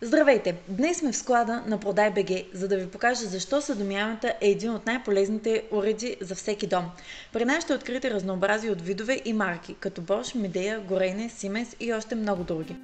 Здравейте! Днес сме в склада на Продай.bg, за да ви покажа защо съдомиялната е един от най-полезните уреди за всеки дом. При нас ще открите разнообразие от видове и марки, като Bosch, Midea, Горейне, Siemens и още много други.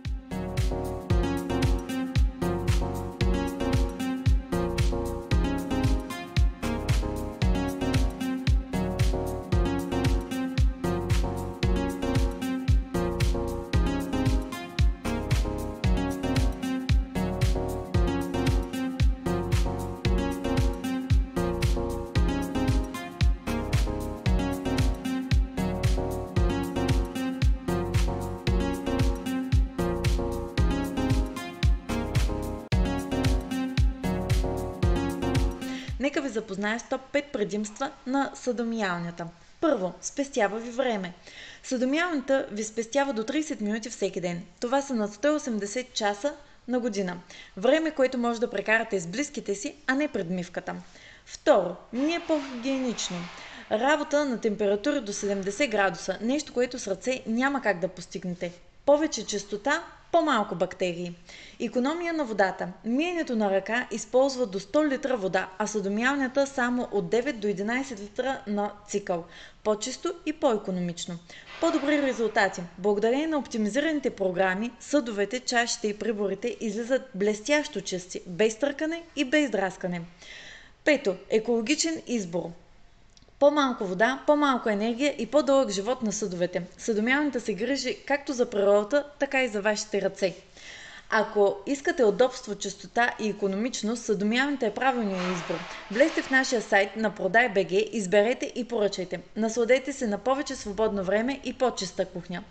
Нека ви запозная с топ 5 предимства на съдомиялнята. Първо, спестява ви време. Съдомиялната ви спестява до 30 минути всеки ден. Това са над 180 часа на година. Време, което може да прекарате с близките си, а не пред мивката. Второ, не е по-хигиенично. Работа на температура до 70 градуса, нещо, което с ръце няма как да постигнете. Повече чистота, по-малко бактерии. Икономия на водата. Миенето на ръка използва до 100 литра вода, а съдомиялнята само от 9 до 11 литра на цикъл. По-чисто и по-икономично. По-добри резултати. Благодарение на оптимизираните програми, съдовете, чашите и приборите излизат блестящо чисти, без търкане и без драскане. Пето. Екологичен избор. По-малко вода, по-малко енергия и по-дълъг живот на съдовете. Съдомиялната се грижи както за природата, така и за вашите ръце. Ако искате удобство, чистота и икономичност, съдомиялната е правилният избор. Влезте в нашия сайт на Продай.bg, изберете и поръчайте. Насладете се на повече свободно време и по-чиста кухня.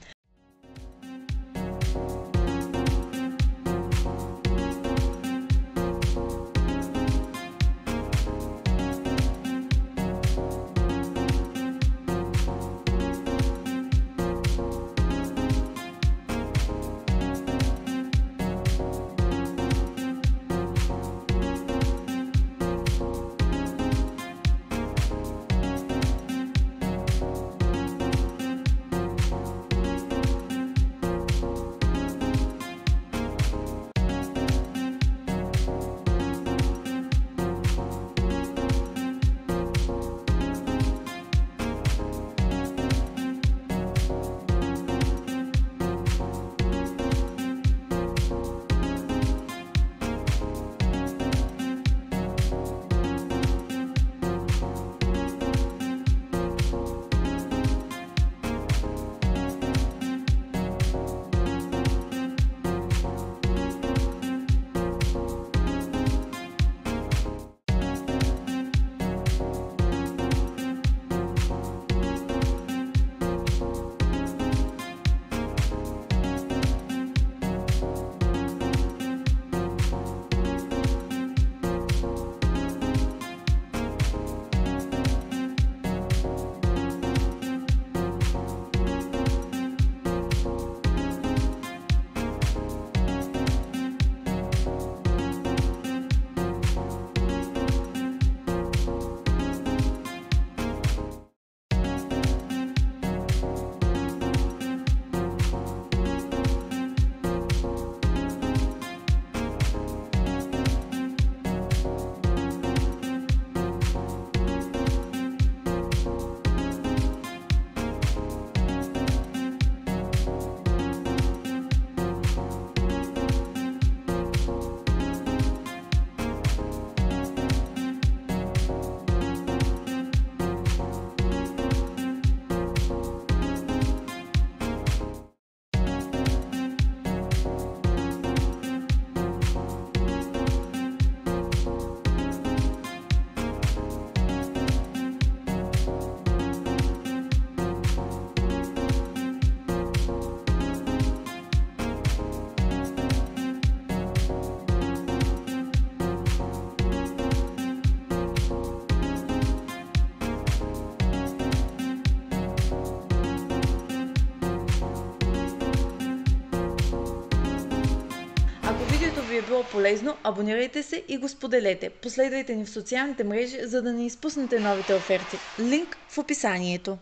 ви е било полезно, абонирайте се и го споделете. Последвайте ни в социалните мрежи, за да не изпуснете новите оферти. Линк в описанието.